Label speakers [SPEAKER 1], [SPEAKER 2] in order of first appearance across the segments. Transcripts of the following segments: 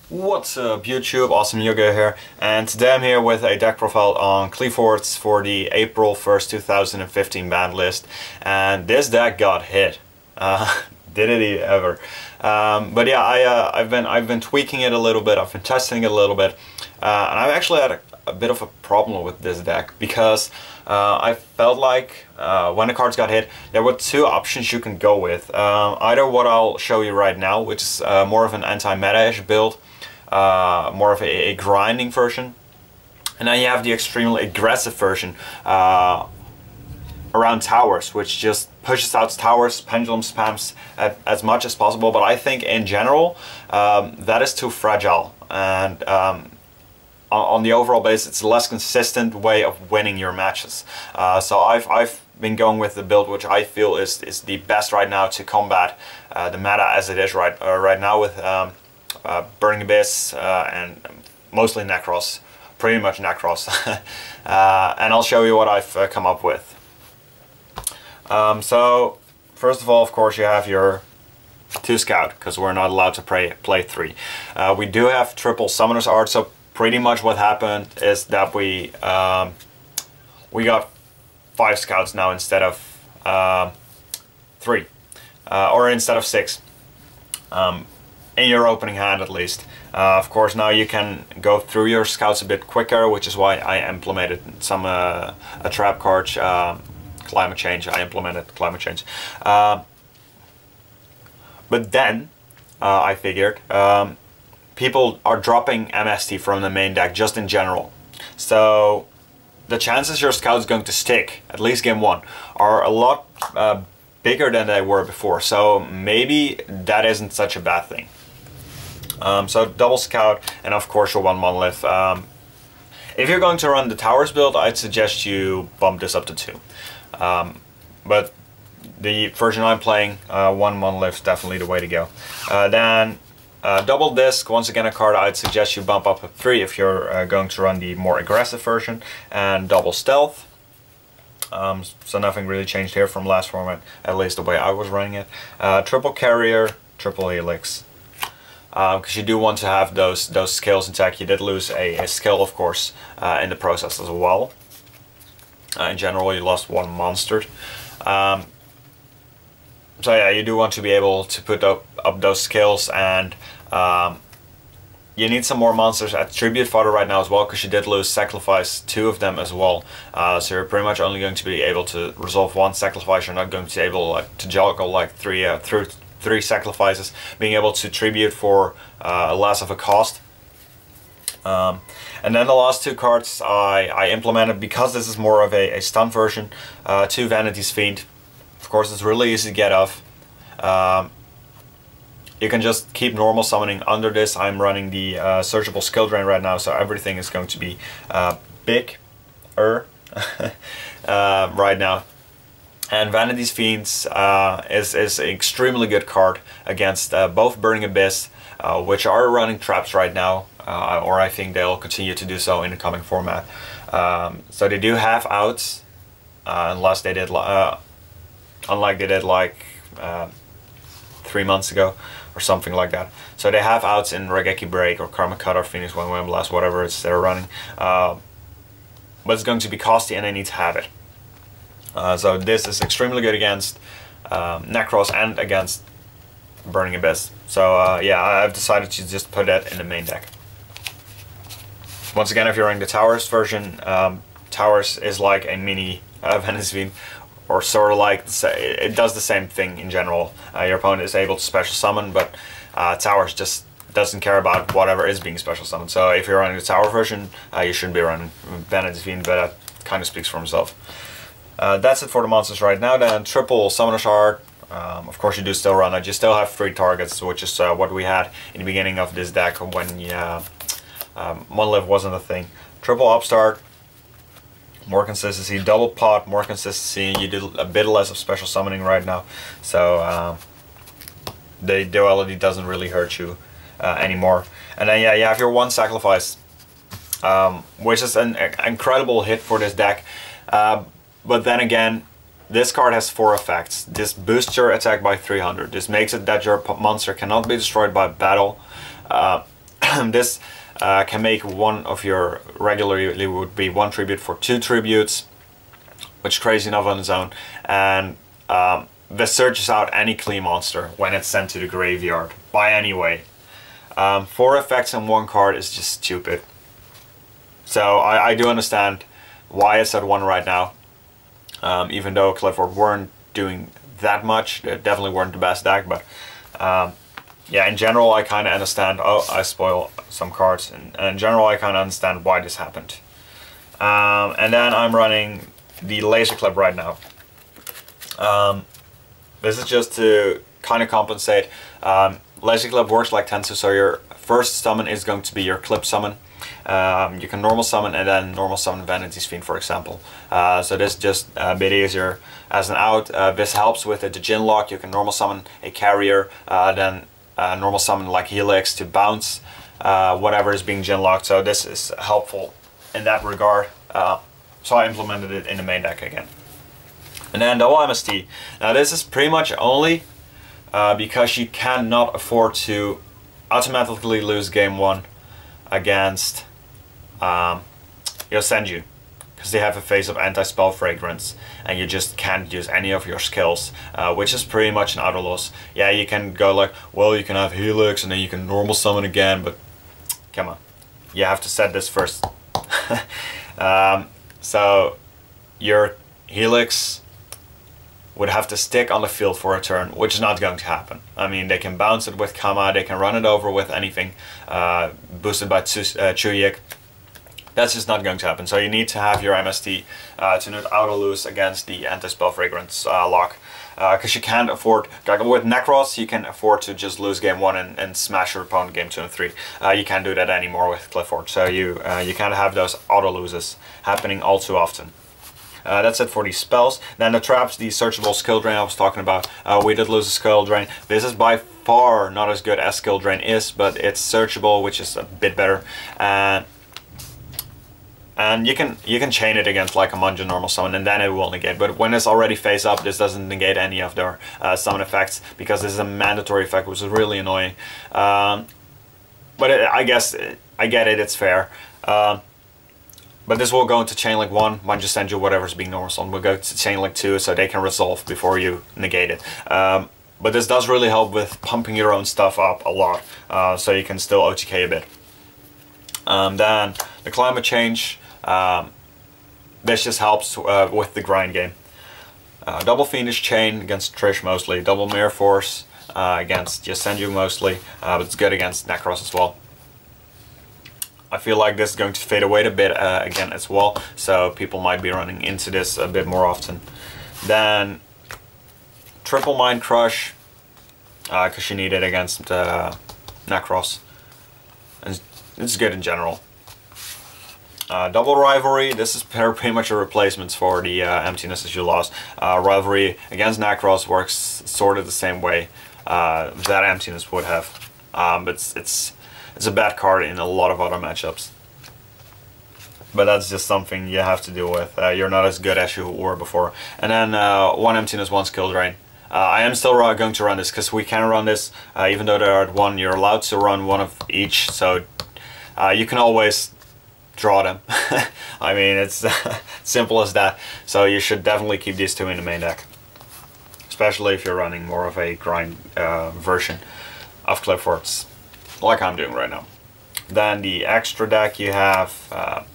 [SPEAKER 1] What's up YouTube, Awesome Yoga here, and today I'm here with a deck profile on Qliphort for the April 1st 2015 ban list, and this deck got hit. Did it ever? But yeah, I've been tweaking it a little bit, I've been testing it a little bit, and I've actually had a bit of a problem with this deck because I felt like when the cards got hit, there were two options you can go with. Either what I'll show you right now, which is more of an anti-meta-ish build, more of a grinding version, and then you have the extremely aggressive version around towers, which just pushes out towers, pendulum spams as much as possible. But I think in general that is too fragile, and on the overall base it's a less consistent way of winning your matches. So I've been going with the build which I feel is the best right now to combat the meta as it is right now, with Burning Abyss and mostly Necros, pretty much Necros. And I'll show you what I've come up with. So first of all, of course, you have your 2 scout, because we're not allowed to play 3. We do have triple summoner's art, so pretty much what happened is that we got 5 scouts now instead of 3, or instead of 6. In your opening hand at least. Of course, now you can go through your scouts a bit quicker, which is why I implemented some a trap card, climate change. I implemented climate change. But then I figured people are dropping MST from the main deck just in general. So the chances your scout's going to stick, at least game 1, are a lot bigger than they were before. So maybe that isn't such a bad thing. So double scout, and of course your 1 monolith. If you're going to run the towers build, I'd suggest you bump this up to 2. But the version I'm playing, 1 monolith is definitely the way to go. Then double disc, once again a card I'd suggest you bump up to 3 if you're going to run the more aggressive version. And double stealth. So nothing really changed here from last format, at least the way I was running it. Triple carrier, triple helix. Because you do want to have those skills intact. You did lose a skill, of course, in the process as well. In general, you lost 1 monster. So yeah, you do want to be able to put up those skills, and you need some more monsters at Tribute Fodder right now as well, because you did lose sacrifice 2 of them as well. So you're pretty much only going to be able to resolve 1 sacrifice. You're not going to be able to juggle like 3 sacrifices, being able to tribute for less of a cost. And then the last 2 cards I implemented, because this is more of a stun version, 2 Vanity's Fiend. Of course, it's really easy to get off. You can just keep normal summoning under this. I'm running the searchable skill drain right now, so everything is going to be bigger right now. And Vanity's Fiends is an extremely good card against both Burning Abyss, which are running traps right now, or I think they'll continue to do so in the coming format. So they do have outs, unless they did, unlike they did like 3 months ago or something like that. So they have outs in Regeki Break or Karma Cut or Phoenix Wind Blast, whatever it's they're running. But it's going to be costly, and they need to have it. So this is extremely good against Necros and against Burning Abyss. So yeah, I've decided to just put that in the main deck. Once again, if you're running the Towers version, Towers is like a mini Venice Fiend, or sort of like, it does the same thing in general. Your opponent is able to special summon, but Towers just doesn't care about whatever is being special summoned. So if you're running the Tower version, you shouldn't be running Venice Fiend, but that kind of speaks for himself. That's it for the monsters right now. Then triple summoner's art. Of course you do still run it. You still have 3 targets, which is what we had in the beginning of this deck when monolith wasn't a thing. Triple upstart, more consistency. Double pot, more consistency. You do a bit less of special summoning right now, so the duality doesn't really hurt you anymore. And then yeah, you have your 1 sacrifice, which is an incredible hit for this deck. But then again, this card has 4 effects. This boosts your attack by 300. This makes it that your monster cannot be destroyed by battle. this can make one of your regularly would be 1 tribute for 2 tributes, which is crazy enough on its own. And this searches out any Qli monster when it's sent to the graveyard by any way. 4 effects on 1 card is just stupid. So I do understand why it's at 1 right now. Even though Qliphort weren't doing that much, they definitely weren't the best deck, but yeah, in general I kind of understand. Oh, I spoil some cards. And in general I kind of understand why this happened. And then I'm running the laser clip right now. This is just to kind of compensate. Laser clip works like Tensu, so your first summon is going to be your clip summon. You can normal summon and then normal summon Vanity's Fiend, for example. So this is just a bit easier as an out. This helps with the Djinn lock. You can normal summon a carrier, then normal summon like Helix to bounce whatever is being Djinn locked. So this is helpful in that regard. So I implemented it in the main deck again. And then double MST. Now this is pretty much only because you cannot afford to automatically lose game 1 against Yosenju, because they have a phase of anti-spell fragrance and you just can't use any of your skills, which is pretty much an auto loss. Yeah, you can go like, well, you can have Helix and then you can normal summon again, but come on, you have to set this first. So your Helix would have to stick on the field for a turn, which is not going to happen. I mean, they can bounce it with Kama, they can run it over with anything, boosted by Chuyik. That's just not going to happen. So you need to have your MST to not auto-lose against the anti-spell fragrance lock. Because you can't afford, like with Necros, you can afford to just lose game 1 and smash your opponent game 2 and 3. You can't do that anymore with Qliphort. So you can't have those auto-loses happening all too often. That's it for these spells. Then the traps, the searchable skill drain I was talking about. We did lose a skill drain. This is by far not as good as skill drain is, but it's searchable, which is a bit better. And you can chain it against like a Munja normal summon, and then it will negate. But when it's already face up, this doesn't negate any of their summon effects, because this is a mandatory effect, which is really annoying. But I guess I get it. It's fair. But this will go into Chain Link 1, Munja Senju, whatever's being normal summon. We'll go to Chain Link 2 so they can resolve before you negate it. But this does really help with pumping your own stuff up a lot, so you can still OTK a bit. Then the climate change, this just helps with the grind game. Double Fiendish Chain against Trish mostly, double Mirror Force against Yosenju mostly, but it's good against Necros as well. I feel like this is going to fade away a bit again as well, so people might be running into this a bit more often. Then triple Mind Crush, because you need it against Necros, and it's good in general. Double Rivalry, this is pretty much a replacement for the emptinesses you lost. Rivalry against Necros works sort of the same way that emptiness would have, but it's a bad card in a lot of other matchups. But that's just something you have to deal with. You're not as good as you were before. And then 1 emptiness, 1 skill drain. I am still going to run this because we can run this. Even though they're at 1, you're allowed to run 1 of each. So you can always draw them. I mean, it's simple as that. So you should definitely keep these 2 in the main deck. Especially if you're running more of a grind version of Qliphorts, like I'm doing right now. Then the extra deck, you have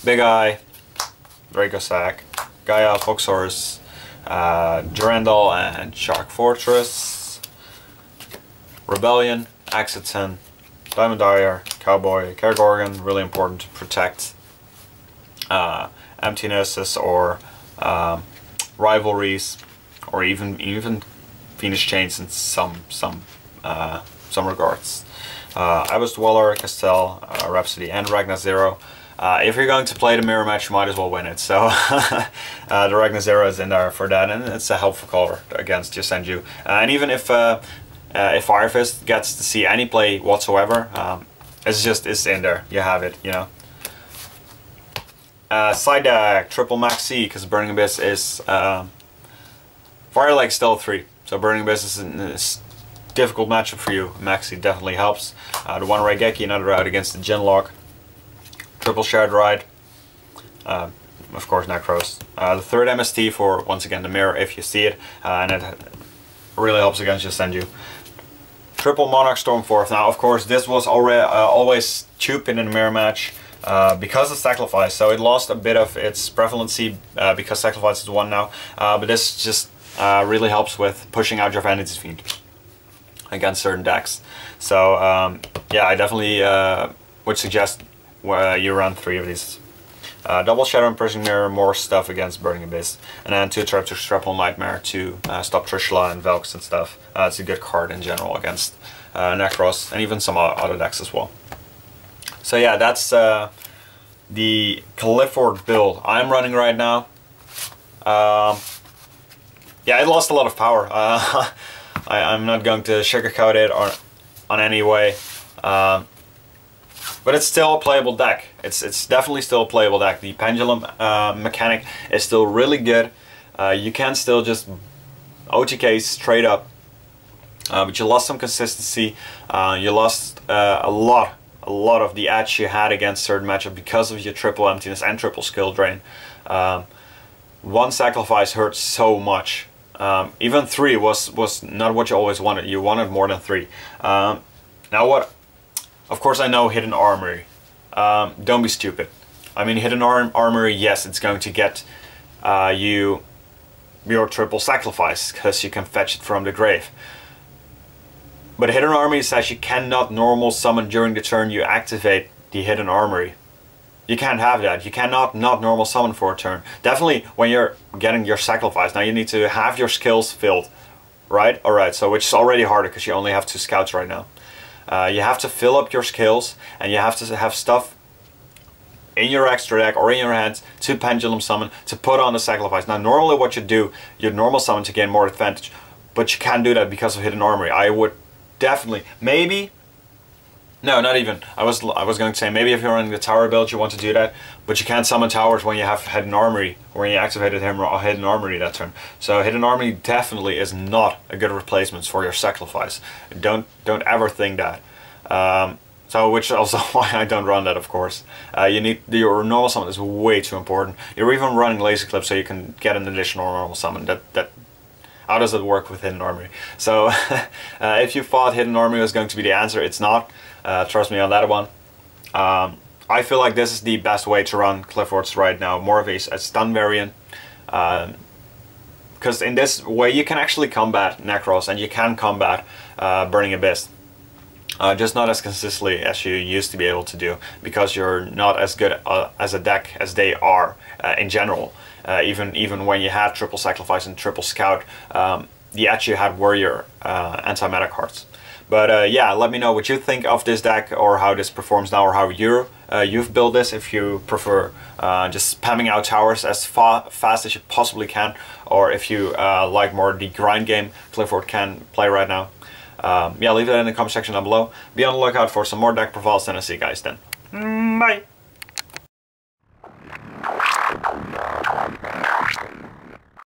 [SPEAKER 1] Big Eye, Dracosac, Gaia, Foxhorse, Durandal, and Shark Fortress, Rebellion, Axiton, Diamond Dyer, Cowboy, Kergorgon, really important to protect emptinesses or rivalries, or even Fiendish Chains in some regards. Abyss Dweller, Castell, Rhapsody, and Ragnar Zero. If you're going to play the mirror match, you might as well win it. So the Ragnar Zero is in there for that, and it's a helpful color against Yosenju. And even if Fire Fist gets to see any play whatsoever, it's in there. You have it, you know. Side deck, triple Max C, because Burning Abyss is Fire Lake still 3. So Burning Abyss is difficult matchup for you, Maxi definitely helps. The one Raigeki, another out against the Genlock. Triple Shared Ride. Of course, Necros. The third MST for, once again, the mirror if you see it, and it really helps against Senju. Triple Monarch Storm 4th. Now, of course, this was already always stupid in the mirror match because of Sacrifice, so it lost a bit of its prevalency because Sacrifice is 1 now, but this just really helps with pushing out your Vanity's Fiend against certain decks. So, yeah, I definitely would suggest you run 3 of these. Double Shadow and Prison Mirror, more stuff against Burning Abyss. And then 2 Trap to Strapple Nightmare to stop Trishula and Velks and stuff. It's a good card in general against Necros and even some other decks as well. So yeah, that's the Qliphort build I'm running right now. Yeah, it lost a lot of power. I'm not going to sugarcoat it on any way. But it's still a playable deck. It's definitely still a playable deck. The pendulum mechanic is still really good. You can still just OTK straight up, but you lost some consistency. You lost a lot of the edge you had against certain matchup because of your triple emptiness and triple skill drain. 1 Sacrifice hurts so much. Even 3 was not what you always wanted. You wanted more than 3. Now what? Of course, I know Hidden Armory. Don't be stupid. I mean, Hidden Armory, yes, it's going to get you your triple Sacrifice because you can fetch it from the grave. But Hidden Armory says you cannot normal summon during the turn you activate the Hidden Armory. You can't have that. You cannot not normal summon for a turn. Definitely when you're getting your Sacrifice. Now you need to have your skills filled, right? Alright, so which is already harder because you only have 2 scouts right now. You have to fill up your skills, and you have to have stuff in your extra deck or in your hands to pendulum summon, to put on the Sacrifice. Now normally what you do, you normal summon to gain more advantage, but you can't do that because of Hidden Armory. I would definitely, maybe, no, not even, I was going to say maybe if you're running the tower build you want to do that, but you can't summon towers when you have Hidden Armory, or when you activated Hidden Armory that turn. So Hidden Armory definitely is not a good replacement for your Sacrifice. Don't ever think that. So which is also why I don't run that, of course. You need your normal summon is way too important. You're even running Laser Clip so you can get an additional normal summon. How does it work with Hidden Armory? So if you thought Hidden Armory was going to be the answer, it's not. Trust me on that one. I feel like this is the best way to run Qliphorts right now. More of a stun variant. Because in this way you can actually combat Necros and you can combat Burning Abyss. Just not as consistently as you used to be able to do, because you're not as good as a deck as they are in general. Even when you had triple Sacrifice and triple Scout, the edge you had were your anti-meta cards. But yeah, let me know what you think of this deck, or how this performs now, or how you've built this. If you prefer just spamming out towers as fast as you possibly can, or if you like more the grind game Qliphort can play right now. Yeah, leave that in the comment section down below. Be on the lookout for some more deck profiles, and I'll see you guys then. Bye!